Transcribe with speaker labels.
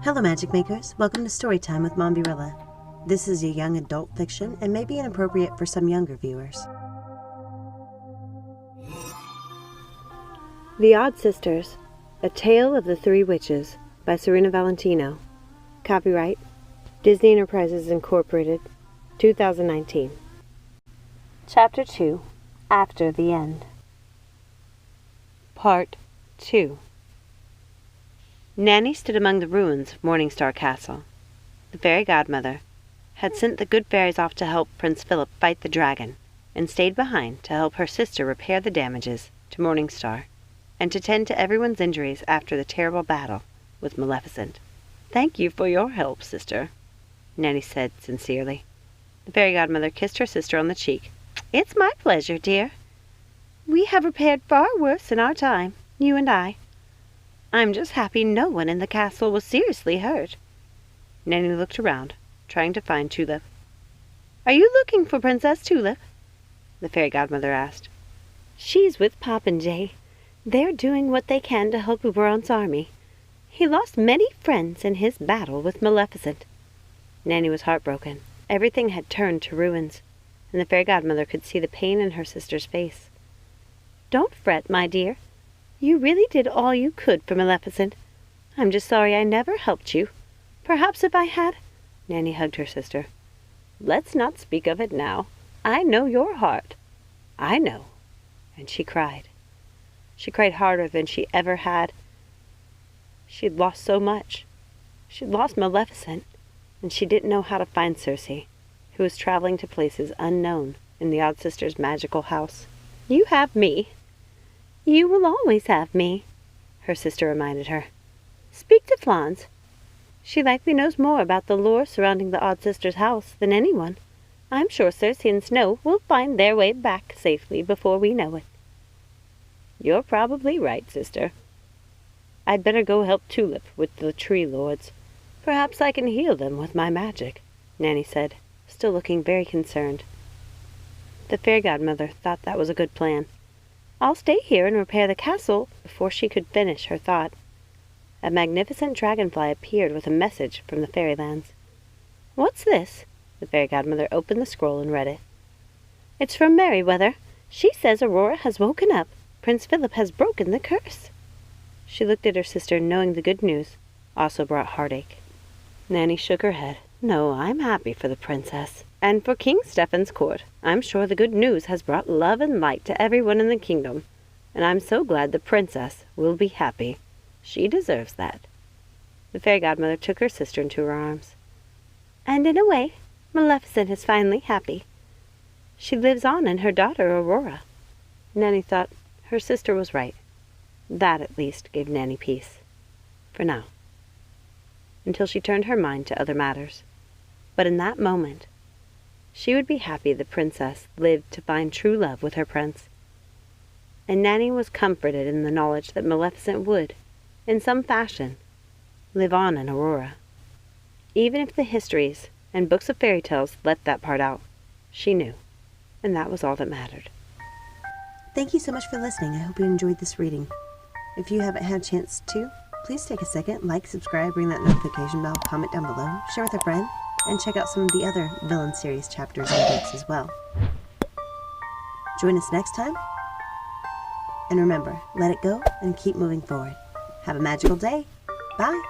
Speaker 1: Hello Magic Makers, welcome to Storytime with Mombierella. This is a young adult fiction and may be inappropriate for some younger viewers.
Speaker 2: The Odd Sisters, A Tale of the Three Witches by Serena Valentino. Copyright Disney Enterprises Incorporated, 2019. Chapter 2, After the End. Part 2. Nanny stood among the ruins of Morningstar Castle. The fairy godmother had sent the good fairies off to help Prince Philip fight the dragon, and stayed behind to help her sister repair the damages to Morningstar, and to tend to everyone's injuries after the terrible battle with Maleficent. "Thank you for your help, sister," Nanny said sincerely. The fairy godmother kissed her sister on the cheek. "It's my pleasure, dear. We have repaired far worse in our time, you and I. I'm just happy no one in the castle was seriously hurt." Nanny looked around, trying to find Tulip. "Are you looking for Princess Tulip?" the fairy godmother asked. "She's with Popinjay. They're doing what they can to help Oberon's army. He lost many friends in his battle with Maleficent." Nanny was heartbroken. Everything had turned to ruins, and the fairy godmother could see the pain in her sister's face. "Don't fret, my dear. You really did all you could for Maleficent. I'm just sorry I never helped you. Perhaps if I had—" Nanny hugged her sister. "Let's not speak of it now. I know your heart. I know." And she cried. She cried harder than she ever had. She'd lost so much. She'd lost Maleficent, and she didn't know how to find Circe, who was traveling to places unknown in the Odd Sisters' magical house. "You have me. You will always have me," her sister reminded her. "Speak to Flans. She likely knows more about the lore surrounding the Odd Sisters' house than anyone. I'm sure Circe and Snow will find their way back safely before we know it." "You're probably right, sister. I'd better go help Tulip with the tree lords. Perhaps I can heal them with my magic," Nanny said, still looking very concerned. The fairy godmother thought that was a good plan. "I'll stay here and repair the castle." Before she could finish her thought, a magnificent dragonfly appeared with a message from the fairylands. "What's this?" The fairy godmother opened the scroll and read it. "It's from Merryweather. She says Aurora has woken up. Prince Philip has broken the curse." She looked at her sister, knowing the good news also brought heartache. Nanny shook her head. "No, I'm happy for the princess, and for King Stephen's court. I'm sure the good news has brought love and light to everyone in the kingdom, and I'm so glad the princess will be happy. She deserves that." The fairy godmother took her sister into her arms. "And in a way, Maleficent is finally happy. She lives on in her daughter Aurora." Nanny thought her sister was right. That, at least, gave Nanny peace. For now. Until she turned her mind to other matters. But in that moment, she would be happy the princess lived to find true love with her prince. And Nanny was comforted in the knowledge that Maleficent would, in some fashion, live on in Aurora. Even if the histories and books of fairy tales left that part out, she knew, and that was all that mattered.
Speaker 1: Thank you so much for listening. I hope you enjoyed this reading. If you haven't had a chance to, please take a second, like, subscribe, ring that notification bell, comment down below, share with a friend, and check out some of the other Villain series chapters and books as well. Join us next time, and remember, let it go and keep moving forward. Have a magical day. Bye!